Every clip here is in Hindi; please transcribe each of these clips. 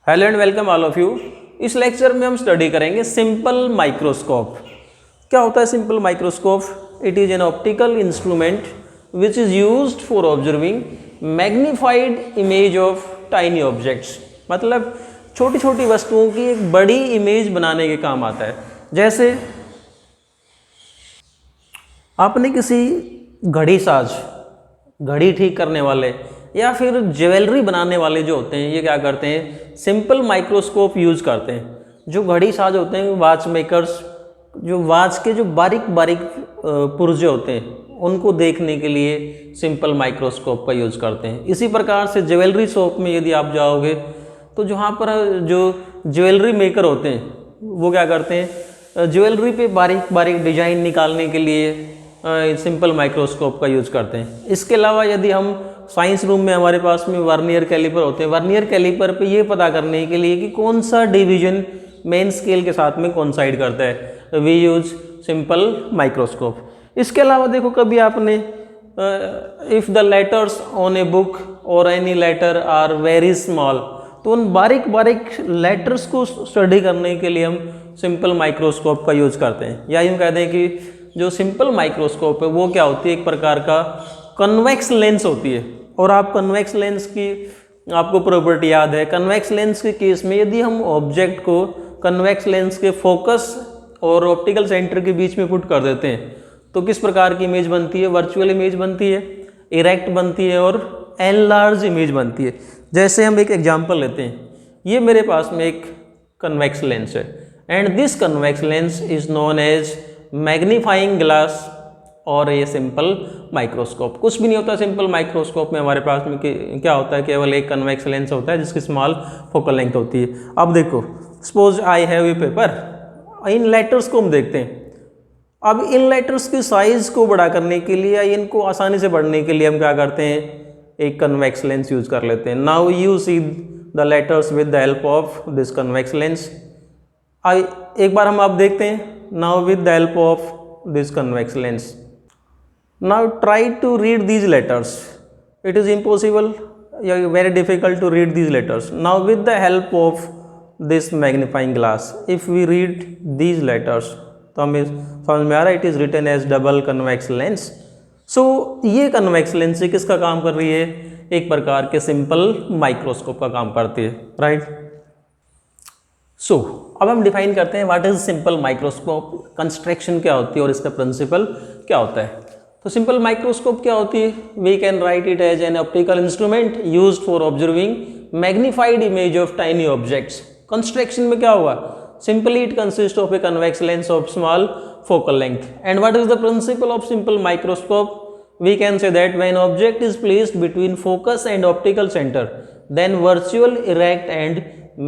Hello and welcome all of you. इस लेक्चर में हम स्टडी करेंगे सिंपल माइक्रोस्कोप। क्या होता है simple microscope? It is an optical instrument which is used for observing magnified image of tiny objects. मतलब छोटी छोटी वस्तुओं की एक बड़ी इमेज बनाने के काम आता है। जैसे आपने किसी घड़ी साज, घड़ी ठीक करने वाले या फिर ज्वेलरी बनाने वाले जो होते हैं, ये क्या करते हैं? सिंपल माइक्रोस्कोप यूज़ करते हैं। जो घड़ी साज होते हैं, वॉच मेकर्स, जो वॉच के जो बारीक बारीक पुर्जे होते हैं, उनको देखने के लिए सिंपल माइक्रोस्कोप का यूज़ करते हैं। इसी प्रकार से ज्वेलरी शॉप में यदि आप जाओगे तो जहाँ पर जो ज्वेलरी मेकर होते हैं, वो क्या करते हैं? ज्वेलरी पे बारीक बारीक डिजाइन निकालने के लिए सिंपल माइक्रोस्कोप का यूज़ करते हैं। इसके अलावा यदि हम साइंस रूम में, हमारे पास में वर्नियर कैलिपर होते हैं, वर्नियर कैलिपर पे ये पता करने के लिए कि कौन सा डिवीजन मेन स्केल के साथ में कोइंसाइड करता है, वी यूज सिंपल माइक्रोस्कोप। इसके अलावा देखो, कभी आपने if the letters on a book और any letter are very small, तो उन बारीक बारीक लेटर्स को स्टडी करने के लिए हम सिंपल माइक्रोस्कोप का यूज़ करते हैं। या यूँ कहते हैं कि जो सिंपल माइक्रोस्कोप है वो क्या होती है? एक प्रकार का कन्वेक्स लेंस होती है। और आप कन्वेक्स लेंस की आपको प्रॉपर्टी याद है। कन्वेक्स लेंस के केस में यदि हम ऑब्जेक्ट को कन्वेक्स लेंस के फोकस और ऑप्टिकल सेंटर के बीच में पुट कर देते हैं तो किस प्रकार की इमेज बनती है? वर्चुअल इमेज बनती है, इरेक्ट बनती है और एनलार्ज इमेज बनती है। जैसे हम एक एग्जांपल लेते हैं, ये मेरे पास में एक कन्वेक्स लेंस है and this convex lens is known as magnifying glass और ये सिंपल माइक्रोस्कोप। कुछ भी नहीं होता सिंपल माइक्रोस्कोप में। हमारे पास में क्या होता है? केवल एक कन्वेक्स लेंस होता है जिसकी स्मॉल फोकल लेंथ होती है। अब देखो, suppose I have a paper, in letters को हम देखते हैं। अब इन लेटर्स की साइज को बड़ा करने के लिए या इनको आसानी से पढ़ने के लिए हम क्या करते हैं? एक कन्वेक्स लेंस यूज कर लेते हैं। Now you see the letters with the help of this convex lens. एक बार हम आप देखते हैं, now with the help of this convex lens. Now try to read these letters. It is impossible, very difficult to read these letters. Now with the help of this magnifying glass, if we read these letters, तो हमें समझ में आ रहा है it is written as double convex lens. So ये convex lens से किसका काम कर रही है? एक प्रकार के सिंपल माइक्रोस्कोप का काम करती है, राइट? सो अब हम डिफाइन करते हैं what is simple microscope, construction क्या होती है और इसका प्रिंसिपल क्या होता है। तो सिंपल माइक्रोस्कोप क्या होती है? We can write it as an optical instrument used for observing magnified image of tiny objects. Construction में क्या हुआ? Simply it consist of a convex lens of small focal length. And what is the principle of simple microscope? We can say that when object is placed between focus and optical centre, then virtual, erect and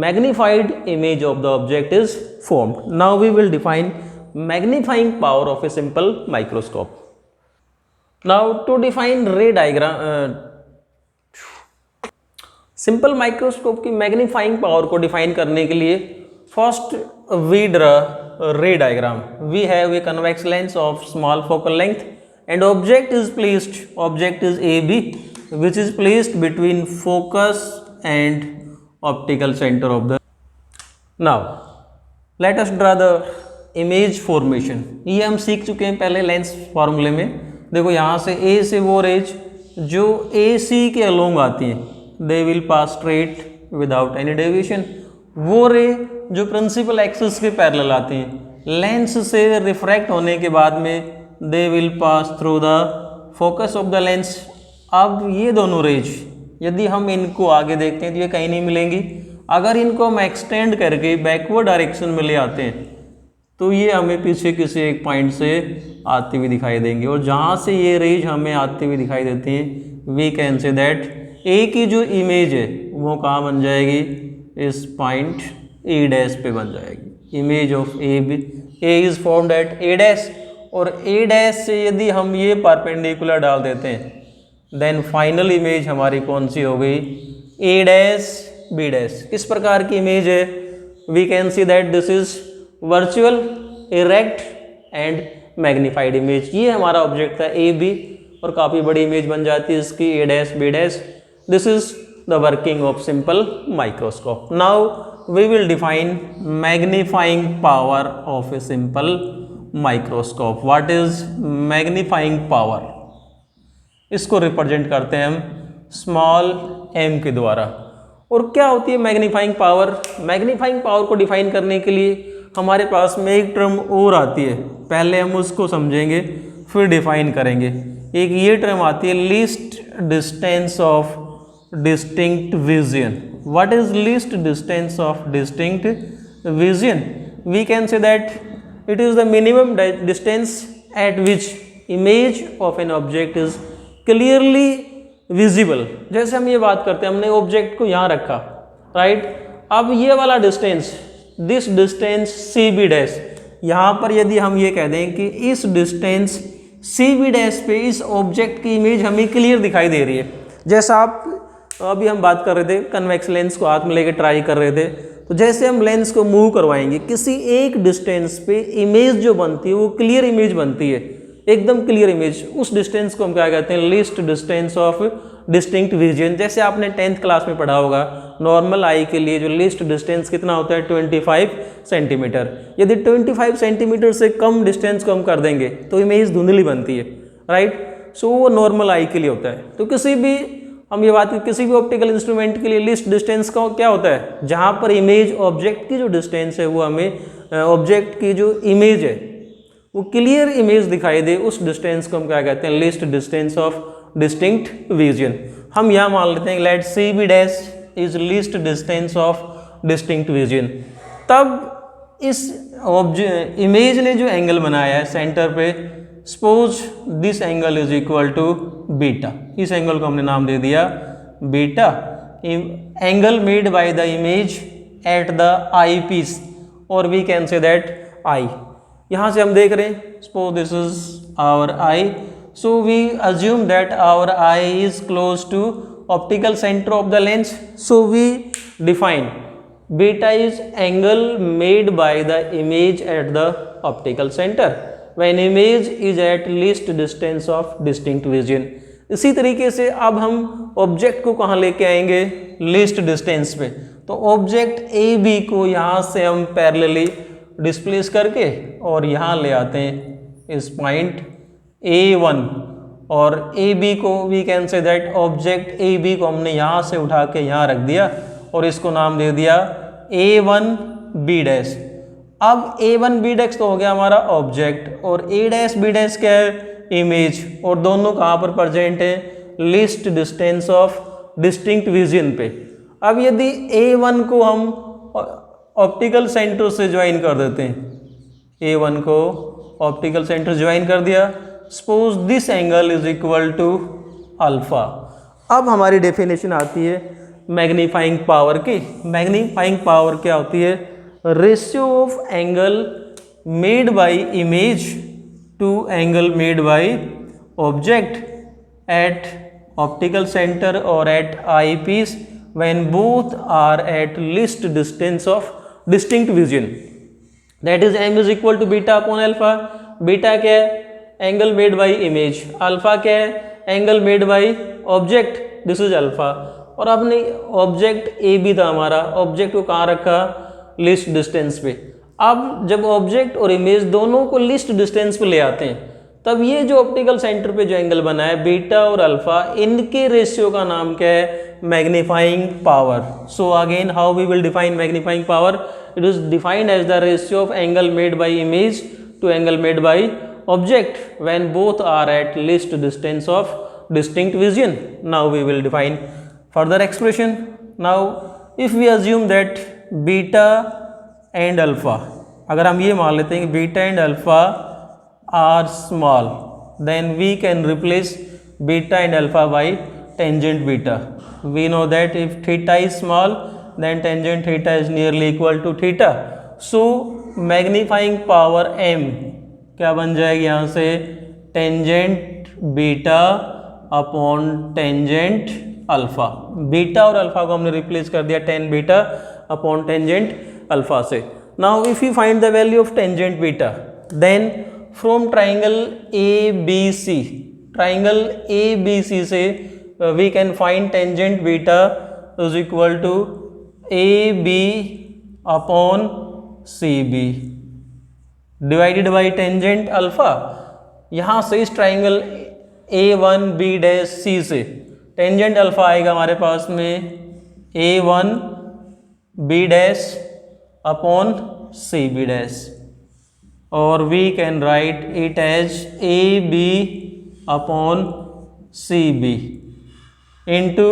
magnified image of the object is formed. Now we will define magnifying power of a simple microscope. Now to define ray diagram, simple microscope की मैग्नीफाइंग पावर को डिफाइन करने के लिए first we draw ray diagram. We have a convex lens of small focal length and object is AB which is placed between focus and optical center of the. Now let us draw the image formation. ये हम सीख चुके हैं पहले लेंस फार्मूले में। देखो यहाँ से A से वो रेज जो AC के अलोंग आती हैं, they will pass straight without any deviation. वो रे जो प्रिंसिपल एक्सिस के पैरेलल आती हैं, लेंस से रिफ्रैक्ट होने के बाद में they will pass through the focus of the lens. अब ये दोनों रेज यदि हम इनको आगे देखते हैं तो ये कहीं नहीं मिलेंगी। अगर इनको हम एक्सटेंड करके बैकवर्ड डायरेक्शन में ले आते हैं तो ये हमें पीछे किसी एक पॉइंट से आती हुई दिखाई देंगी। और जहाँ से ये रेज हमें आती हुई दिखाई देती हैं, वी कैन से दैट ए की जो इमेज है वो कहाँ बन जाएगी? इस पॉइंट ए डैश पे बन जाएगी। Image of A is formed at A dash, और ए डैश से यदि हम ये परपेंडिकुलर डाल देते हैं देन फाइनल इमेज हमारी कौन सी हो गई? A dash B dash. किस प्रकार की इमेज है? We can see that this is virtual, erect and magnified image. ये हमारा ऑब्जेक्ट था ए बी और काफ़ी बड़ी इमेज बन जाती है इसकी, A dash B dash. This is the working of simple microscope. Now we will define magnifying power of a simple microscope. What is magnifying power? इसको रिप्रेजेंट करते हैं हम स्मॉल m के द्वारा। और क्या होती है मैग्नीफाइंग पावर? मैग्नीफाइंग पावर को डिफाइन करने के लिए हमारे पास में एक टर्म और आती है, पहले हम उसको समझेंगे फिर डिफाइन करेंगे। एक ये टर्म आती है least distance of distinct vision. What is least distance of distinct vision? We can say that it is the minimum distance at which image of an object is clearly visible. जैसे हम ये बात करते हैं, हमने ऑब्जेक्ट को यहाँ रखा, राइट। अब ये वाला distance, this distance C B dash, यहाँ पर यदि हम ये कह दें कि इस डिस्टेंस सी बी डैश पे इस ऑब्जेक्ट की इमेज हमें क्लियर दिखाई दे रही है। जैसा आप अभी हम बात कर रहे थे, कन्वेक्स लेंस को हाथ में लेके ट्राई कर रहे थे, तो जैसे हम लेंस को मूव करवाएंगे किसी एक डिस्टेंस पे इमेज जो बनती है वो क्लियर इमेज बनती है, एकदम क्लियर इमेज। उस डिस्टेंस को हम क्या कहते हैं? Least distance of distinct vision. जैसे आपने 10th क्लास में पढ़ा होगा, नॉर्मल आई के लिए जो लीस्ट डिस्टेंस कितना होता है? 25 सेंटीमीटर। यदि 25 सेंटीमीटर से कम डिस्टेंस को हम कर देंगे तो इमेज धुंधली बनती है, राइट। सो वो नॉर्मल आई के लिए होता है। तो किसी भी हम ये बात करें, किसी भी ऑप्टिकल इंस्ट्रूमेंट के लिए लीस्ट डिस्टेंस का क्या होता है? जहाँ पर इमेज ऑब्जेक्ट की जो डिस्टेंस है वो हमें ऑब्जेक्ट की जो इमेज है वो क्लियर इमेज दिखाई दे, उस डिस्टेंस को हम क्या कहते हैं? Least distance of distinct vision. हम यहाँ मान लेते हैं let C B dash is least distance of distinct vision. तब इस इमेज ने जो एंगल बनाया है सेंटर पे, suppose this angle is equal to beta. इस एंगल को हमने नाम दे दिया beta. Angle made by the image at the eyepiece, और we can say that eye. यहाँ से हम देख रहे हैं, suppose this is our eye, so we assume that our eye is close to optical centre of the lens, so we define beta is angle made by the image at the optical centre when image is eight least distance of distinct vision. इसी तरीके से अब हम ऑब्जेक्ट को कहाँ लेके आएंगे? लीस्ट डिस्टेंस पे। तो ऑब्जेक्ट ए बी को यहाँ से हम पैरेलली डिस्प्लेस करके और यहाँ ले आते हैं इस पॉइंट A1, और AB को we can say that object AB को हमने यहाँ से उठा के यहाँ रख दिया और इसको नाम दे दिया A1B डैश। अब A1B डैश तो हो गया हमारा ऑब्जेक्ट, और A डैश B डैश क्या है? इमेज। और दोनों कहाँ पर प्रेजेंट है? Least distance of distinct vision पे। अब यदि A1 को हम ऑप्टिकल सेंटर से ज्वाइन कर देते हैं, A1 को ऑप्टिकल सेंटर ज्वाइन कर दिया, suppose this angle is equal to alpha. अब हमारी डेफिनेशन आती है मैग्नीफाइंग पावर की। मैग्नीफाइंग पावर क्या होती है? Ratio of angle made by image to angle made by object at optical centre और at eyepiece when both are at least distance of distinct vision, that is m is equal to beta upon alpha। Beta क्या है? Angle made by image. Alpha क्या है? Angle made by object, this is alpha. और आपने ऑब्जेक्ट ए बी था हमारा, ऑब्जेक्ट को कहाँ रखा? लीस्ट डिस्टेंस पे। अब जब ऑब्जेक्ट और इमेज दोनों को लीस्ट डिस्टेंस पे ले आते हैं, तब ये जो ऑप्टिकल सेंटर पे जो एंगल बना है बीटा और अल्फा, इनके रेशियो का नाम क्या है? Magnifying power. So again how we will define magnifying power? It is defined as the ratio of angle made by image to angle made by object when both are at least distance of distinct vision. Now we will define further expression. Now if we assume that beta and alpha, अगर हम ये मान लेते हैं कि beta and alpha are small, then we can replace beta and alpha by tangent beta. We know that if theta is small, then tangent theta is nearly equal to theta. So magnifying power m क्या बन जाएगी यहाँ से? tangent beta upon tangent alpha। Beta और अल्फा को हमने रिप्लेस कर दिया tan beta upon tangent alpha से। Now if you find the value of tangent beta, then from triangle A B C, triangle A B C से we can find tangent beta is equal to A B upon C B divided by tangent alpha. यहाँ से इस triangle A1 B dash C से टेंजेंट अल्फा आएगा हमारे पास में A1 B dash upon C B dash, और we can write it as AB upon CB into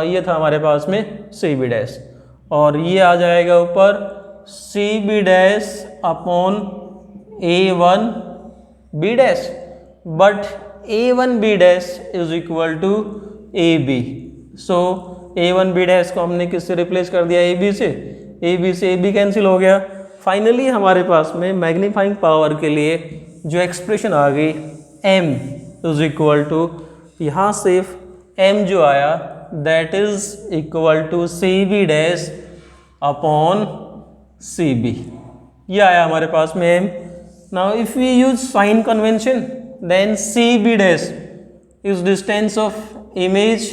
ये था हमारे पास में CB डैश, और ये आ जाएगा ऊपर CB dash upon A1 B dash, but A1 B dash is equal to AB। So A1 B dash को हमने किससे रिप्लेस कर दिया, AB से, AB से AB कैंसिल हो गया। फाइनली हमारे पास में मैग्नीफाइंग पावर के लिए जो एक्सप्रेशन आ गई M इज इक्वल टू, यहाँ सिर्फ M जो आया that is equal to CB dash upon CB, ये आया हमारे पास में M। Now if we use sign convention then CB dash is distance of image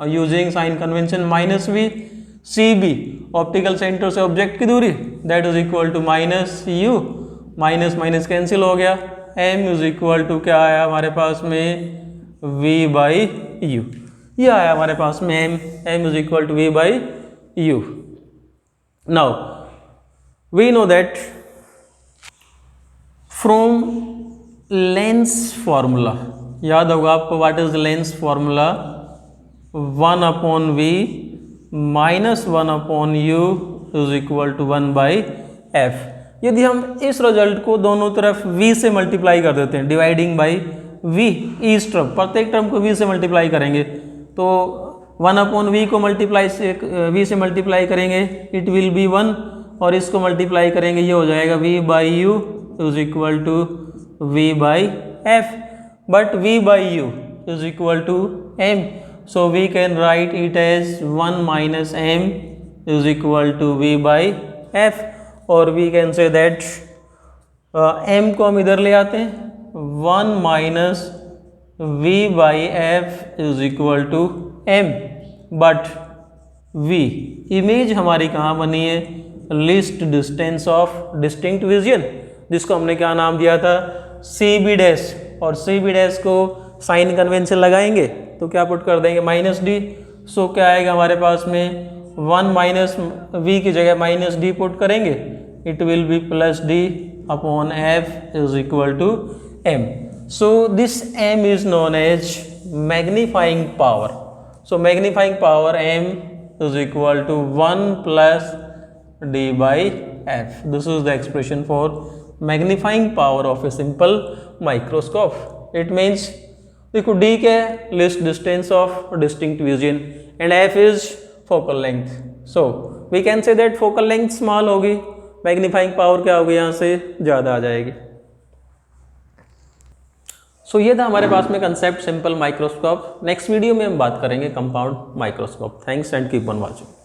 using sign convention minus V, CB optical centre से ऑब्जेक्ट की दूरी that is equal to minus U, minus minus cancel हो गया, M is equal to क्या आया हमारे पास में V by U, ये आया हमारे पास में M is equal to V by U। Now we know that from lens formula, याद होगा आपको what is lens formula, 1 upon v minus 1 upon u is equal to 1 by f. यदि हम इस रिजल्ट को दोनों तरफ v से मल्टीप्लाई कर देते हैं, dividing by v, each term, प्रत्येक टर्म को v से मल्टीप्लाई करेंगे, तो 1 अपॉन वी को मल्टीप्लाई से v से मल्टीप्लाई करेंगे इट विल बी 1, और इसको मल्टीप्लाई करेंगे ये हो जाएगा v by u is equal to V by F, but V by U is equal to M, so we can write it as 1 minus M is equal to V by F, और we can say that M को हम इधर ले आते हैं, 1 minus V by F is equal to M, but V image हमारी कहाँ बनी है, least distance of distinct vision, जिसको हमने क्या नाम दिया था CB डैश, और CB डैश को साइन कन्वेंशन लगाएंगे तो क्या पुट कर देंगे माइनस डी, सो क्या आएगा हमारे पास में 1 माइनस वी की जगह माइनस डी पुट करेंगे it will be plus d upon f is equal to m. So this m is known as magnifying power, so magnifying power m is equal to 1 plus d by f. This is the expression for magnifying power of a simple microscope. It means देखो डी क्या है, least distance of distinct vision, and f is focal length, so we can say that focal length small होगी, मैग्नीफाइंग पावर क्या होगी यहाँ से ज़्यादा आ जाएगी। सो ये था हमारे पास में concept simple microscope. Next video में हम बात करेंगे compound microscope. Thanks and keep on watching.